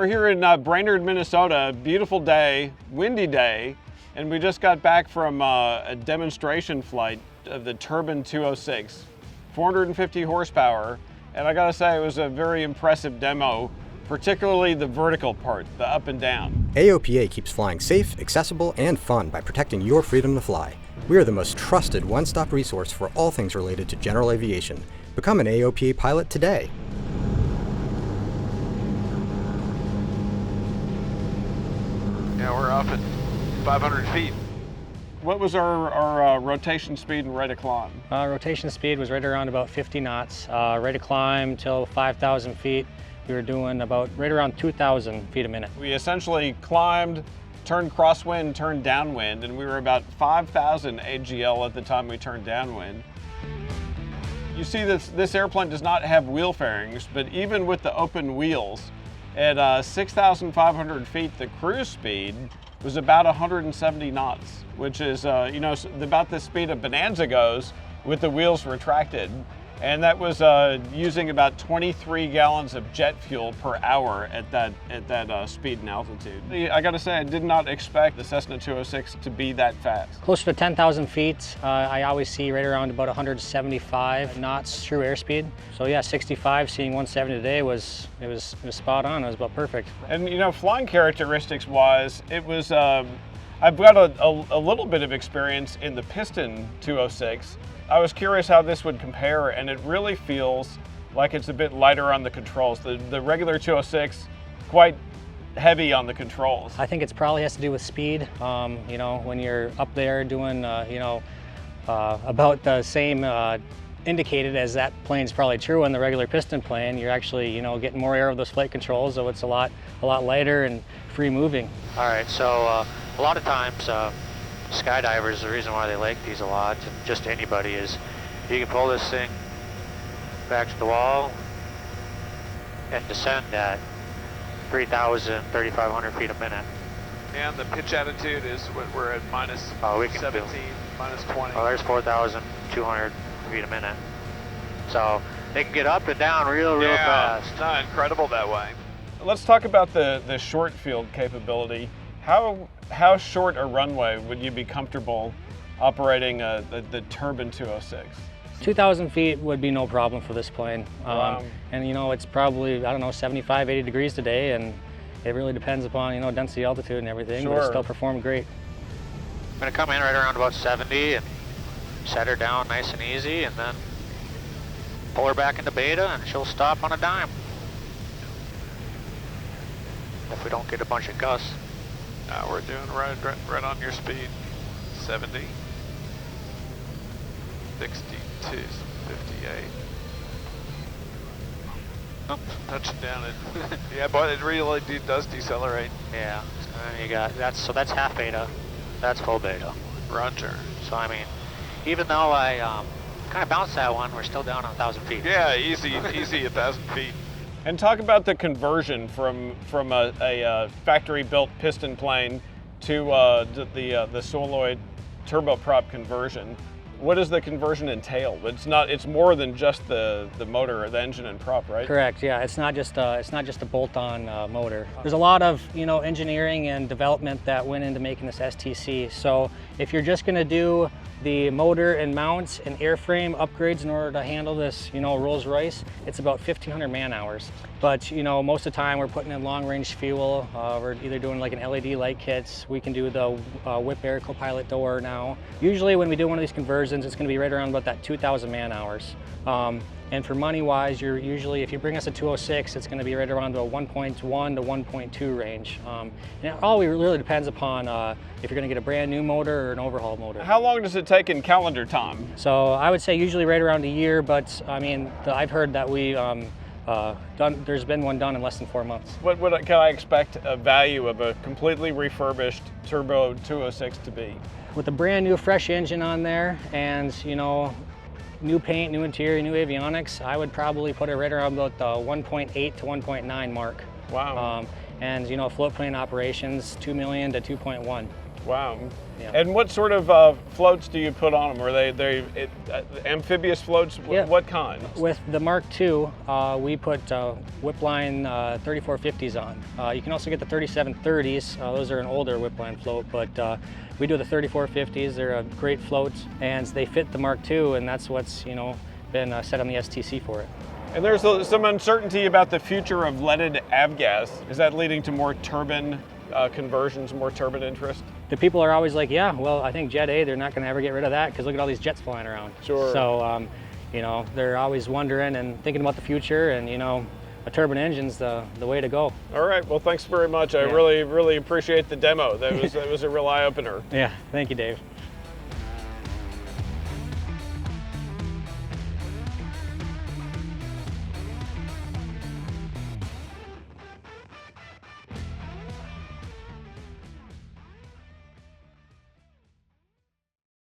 We're here in Brainerd, Minnesota. Beautiful day, windy day, and we just got back from a demonstration flight of the Turbine 206, 450 horsepower, and I gotta say it was a very impressive demo, particularly the vertical part, the up and down. AOPA keeps flying safe, accessible, and fun by protecting your freedom to fly. We are the most trusted one-stop resource for all things related to general aviation. Become an AOPA pilot today. Yeah, we're off at 500 feet. What was our rotation speed and rate of climb? Rotation speed was right around about 50 knots. Rate of climb till 5,000 feet. We were doing about right around 2,000 feet a minute. We essentially climbed, turned crosswind, turned downwind, and we were about 5,000 AGL at the time we turned downwind. You see this airplane does not have wheel fairings, but even with the open wheels, at 6,500 feet, the cruise speed was about 170 knots, which is about the speed a Bonanza goes with the wheels retracted. And that was using about 23 gallons of jet fuel per hour at that speed and altitude. I gotta say, I did not expect the Cessna 206 to be that fast. Closer to 10,000 feet, I always see right around about 175 knots true airspeed. So yeah, 65, seeing 170 today was spot on. It was about perfect. And flying characteristics wise, it was. I've got a little bit of experience in the Piston 206. I was curious how this would compare, and it really feels like it's a bit lighter on the controls. The regular 206, quite heavy on the controls. I think it probably has to do with speed. When you're up there doing, about the same indicated as that plane's probably true on the regular piston plane, you're actually, getting more air of those flight controls, so it's a lot lighter and free moving. All right, so a lot of times, skydivers, the reason why they like these a lot, and just anybody, is you can pull this thing back to the wall and descend at 3,000, 3,500 feet a minute. And the pitch attitude is we're at minus 17, minus 20. Oh, there's 4,200 feet a minute. So they can get up and down real fast. It's not incredible that way. Let's talk about the short field capability. How short a runway would you be comfortable operating the Turbine 206? 2,000 feet would be no problem for this plane. Wow. And it's probably, 75, 80 degrees today, and it really depends upon, density, altitude and everything, sure. But it still performed great. I'm gonna come in right around about 70 and set her down nice and easy, and then pull her back into beta, and she'll stop on a dime. If we don't get a bunch of gusts. We're doing right on your speed. 70, 62, 58. Oh, touching down it. Yeah, but it really does decelerate. Yeah, so you got that's half beta, that's full beta. Roger. So I mean, even though I kind of bounced that one, we're still down on 1,000 feet. Yeah, easy 1,000 feet. And talk about the conversion from a factory-built piston plane to the Soloy turboprop conversion. What does the conversion entail? It's more than just the motor or the engine and prop, right? Correct. Yeah, it's not just a bolt-on motor. There's a lot of engineering and development that went into making this STC. So if you're just going to do the motor and mounts and airframe upgrades in order to handle this, Rolls-Royce, it's about 1,500 man-hours. But, most of the time we're putting in long-range fuel. We're either doing like an LED light kits. We can do the whip air co-pilot door now. Usually when we do one of these conversions, it's going to be right around about that 2,000 man-hours. And for money-wise, you're usually, if you bring us a 206, it's going to be right around the 1.1 to 1.2 range. And it all really depends upon if you're going to get a brand new motor or an overhaul motor. How long does it take in calendar time? So I would say usually right around a year, but I mean, I've heard that there's been one done in less than 4 months. What can I expect a value of a completely refurbished Turbo 206 to be? With a brand new fresh engine on there and, new paint, new interior, new avionics, I would probably put it right around about the 1.8 to 1.9 mark. Wow. And float plane operations, 2 million to 2.1. Wow. Yeah. And what sort of floats do you put on them? Are they amphibious floats? Yeah. What kind? With the Mark II, we put whipline 3450s on. You can also get the 3730s. Those are an older whipline float, but we do the 3450s. They're a great float, and they fit the Mark II, and that's what's been set on the STC for it. And there's some uncertainty about the future of leaded avgas. Is that leading to more turbine conversions, more turbine interest? The people are always like, yeah, well, I think Jet A, they're not going to ever get rid of that because look at all these jets flying around. Sure. So, they're always wondering and thinking about the future, and, a turbine engine's the way to go. All right, well, thanks very much. I really, really appreciate the demo. That was a real eye-opener. Yeah, thank you, Dave.